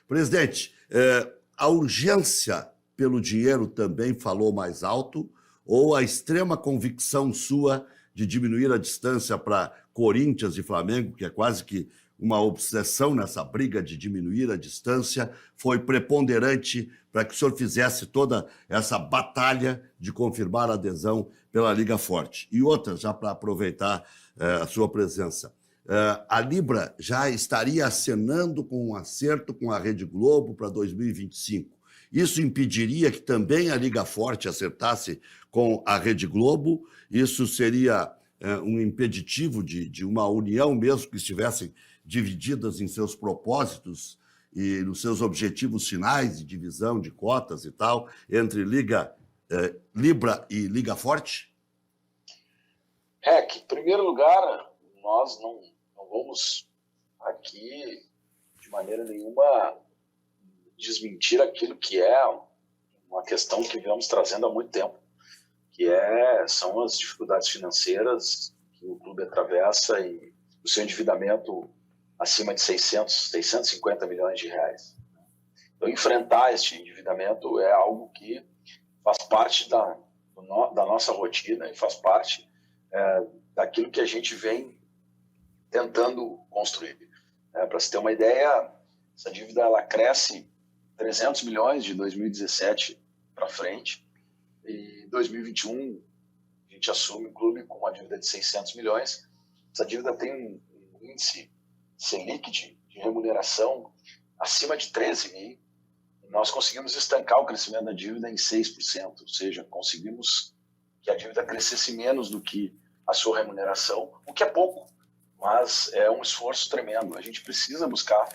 Presidente, a urgência pelo dinheiro também falou mais alto ou a extrema convicção sua de diminuir a distância para Corinthians e Flamengo, que é quase que uma obsessão nessa briga de diminuir a distância, foi preponderante para que o senhor fizesse toda essa batalha de confirmar a adesão pela Liga Forte? E outra, já para aproveitar a sua presença, a Libra já estaria acenando com um acerto com a Rede Globo para 2025. Isso impediria que também a Liga Forte acertasse com a Rede Globo? Isso seria um impeditivo de uma união, mesmo que estivessem divididas em seus propósitos e nos seus objetivos finais de divisão de cotas e tal, entre Libra e Liga Forte? Que, em primeiro lugar, nós não vamos aqui, de maneira nenhuma, desmentir aquilo que é uma questão que viemos trazendo há muito tempo, que são as dificuldades financeiras que o clube atravessa e o seu endividamento acima de 650 milhões de reais. Então, enfrentar este endividamento é algo que faz parte da nossa rotina e faz parte daquilo que a gente vem tentando construir. Para se ter uma ideia, essa dívida ela cresce 300 milhões de 2017 para frente, e em 2021 a gente assume o clube com uma dívida de 600 milhões. Essa dívida tem um índice Selic de remuneração acima de 13,5%. Nós conseguimos estancar o crescimento da dívida em 6%, ou seja, conseguimos que a dívida crescesse menos do que a sua remuneração, o que é pouco, mas é um esforço tremendo. A gente precisa buscar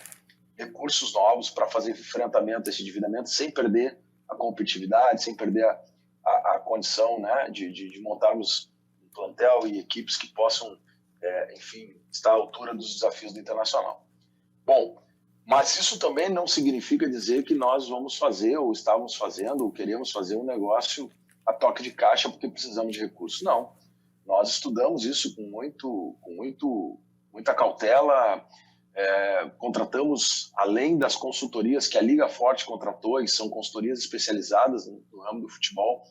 recursos novos para fazer enfrentamento a esse endividamento sem perder a competitividade, sem perder a condição, né, de montarmos um plantel e equipes que possam, enfim, estar à altura dos desafios do internacional. Bom, mas isso também não significa dizer que nós vamos fazer, ou estávamos fazendo, ou queremos fazer um negócio a toque de caixa porque precisamos de recursos. Não. Nós estudamos isso com muita cautela, contratamos, além das consultorias que a Liga Forte contratou, e são consultorias especializadas no ramo do futebol,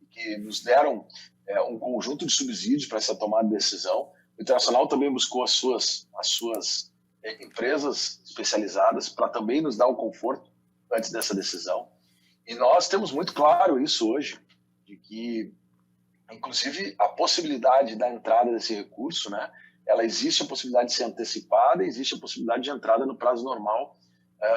que nos deram um conjunto de subsídios para essa tomada de decisão. O Internacional também buscou as suas empresas especializadas para também nos dar o conforto antes dessa decisão. E nós temos muito claro isso hoje, de que, inclusive, a possibilidade da entrada desse recurso, né, ela existe a possibilidade de ser antecipada, existe a possibilidade de entrada no prazo normal,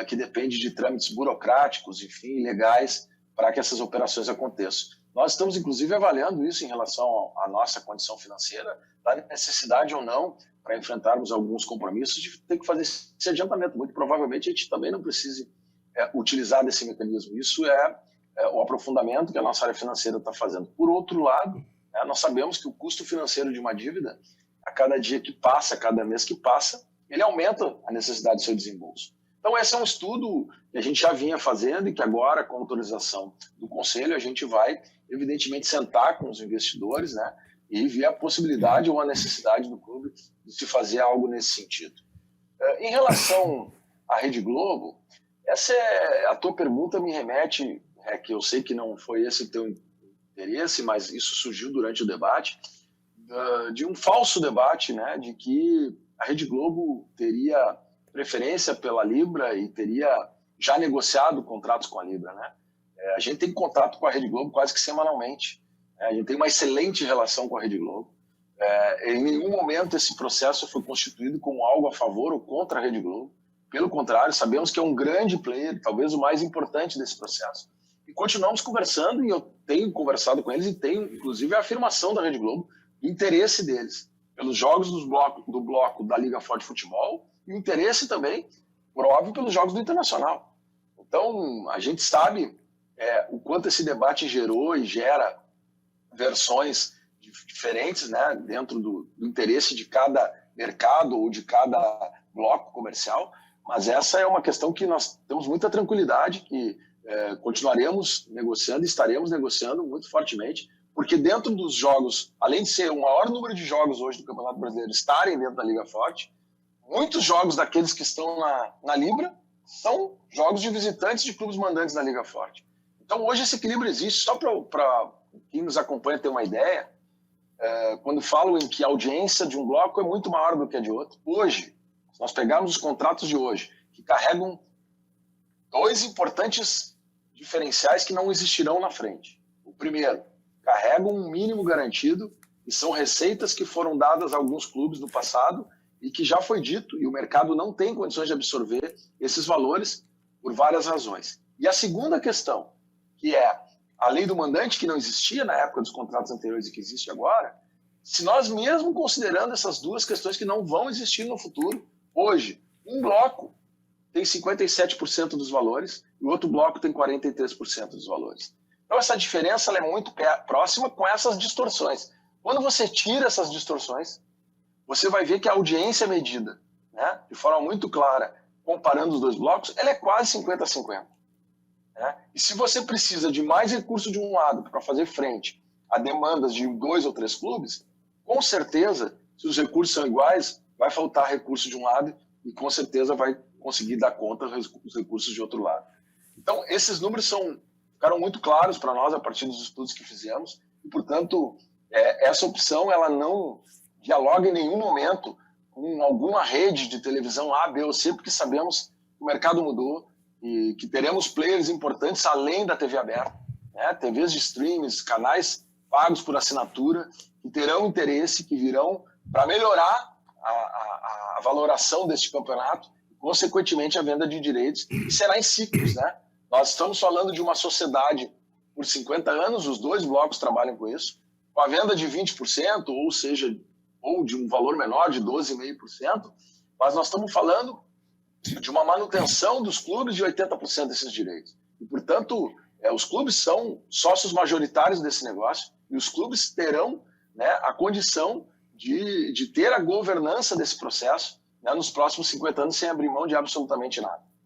que depende de trâmites burocráticos, enfim, legais, para que essas operações aconteçam. Nós estamos, inclusive, avaliando isso em relação à nossa condição financeira, da necessidade ou não, para enfrentarmos alguns compromissos, de ter que fazer esse adiantamento. Muito provavelmente a gente também não precise utilizar desse mecanismo. Isso é o aprofundamento que a nossa área financeira está fazendo. Por outro lado, nós sabemos que o custo financeiro de uma dívida, a cada dia que passa, a cada mês que passa, ele aumenta a necessidade do seu desembolso. Então, esse é um estudo que a gente já vinha fazendo e que agora, com a autorização do Conselho, a gente vai, evidentemente, sentar com os investidores, né, e ver a possibilidade ou a necessidade do clube de se fazer algo nesse sentido. Em relação à Rede Globo, a tua pergunta me remete, que eu sei que não foi esse o teu interesse, mas isso surgiu durante o debate, de um falso debate, né, de que a Rede Globo teria preferência pela Libra e teria já negociado contratos com a Libra, né? A gente tem contato com a Rede Globo quase que semanalmente. A gente tem uma excelente relação com a Rede Globo. Em nenhum momento esse processo foi constituído como algo a favor ou contra a Rede Globo. Pelo contrário, sabemos que é um grande player, talvez o mais importante desse processo. E continuamos conversando, e eu tenho conversado com eles e tenho, inclusive, a afirmação da Rede Globo, o interesse deles pelos jogos do bloco da Liga Forte Futebol e o interesse também, por óbvio, pelos jogos do Internacional. Então, a gente sabe o quanto esse debate gerou e gera versões diferentes, né, dentro do interesse de cada mercado ou de cada bloco comercial, mas essa é uma questão que nós temos muita tranquilidade, que continuaremos negociando e estaremos negociando muito fortemente, porque dentro dos jogos, além de ser o maior número de jogos hoje do Campeonato Brasileiro estarem dentro da Liga Forte, muitos jogos daqueles que estão na Libra são jogos de visitantes de clubes mandantes na Liga Forte. Então, hoje esse equilíbrio existe. Só para quem nos acompanha ter uma ideia, quando falo em que a audiência de um bloco é muito maior do que a de outro, hoje, se nós pegarmos os contratos de hoje, que carregam dois importantes diferenciais que não existirão na frente. O primeiro, carregam um mínimo garantido, e são receitas que foram dadas a alguns clubes no passado e que já foi dito, e o mercado não tem condições de absorver esses valores por várias razões. E a segunda questão, que é a lei do mandante, que não existia na época dos contratos anteriores e que existe agora, se nós mesmo considerando essas duas questões que não vão existir no futuro, hoje, um bloco tem 57% dos valores e o outro bloco tem 43% dos valores. Então essa diferença ela é muito próxima com essas distorções. Quando você tira essas distorções, você vai ver que a audiência medida, né, de forma muito clara, comparando os dois blocos, ela é quase 50-50. Né? E se você precisa de mais recurso de um lado para fazer frente a demandas de 2 ou 3 clubes, com certeza, se os recursos são iguais, vai faltar recurso de um lado e com certeza vai conseguir dar conta dos recursos de outro lado. Então, esses números ficaram muito claros para nós a partir dos estudos que fizemos e, portanto, essa opção ela não dialoga em nenhum momento com alguma rede de televisão A, B ou C, porque sabemos que o mercado mudou e que teremos players importantes além da TV aberta, né? TVs de streams, canais pagos por assinatura, que terão interesse, que virão para melhorar a valoração deste campeonato e, consequentemente, a venda de direitos, e será em ciclos, né? Nós estamos falando de uma sociedade por 50 anos, os dois blocos trabalham com isso, com a venda de 20%, ou de um valor menor, de 12,5%, mas nós estamos falando de uma manutenção dos clubes de 80% desses direitos. E, portanto, os clubes são sócios majoritários desse negócio e os clubes terão, né, a condição de ter a governança desse processo, né, nos próximos 50 anos sem abrir mão de absolutamente nada.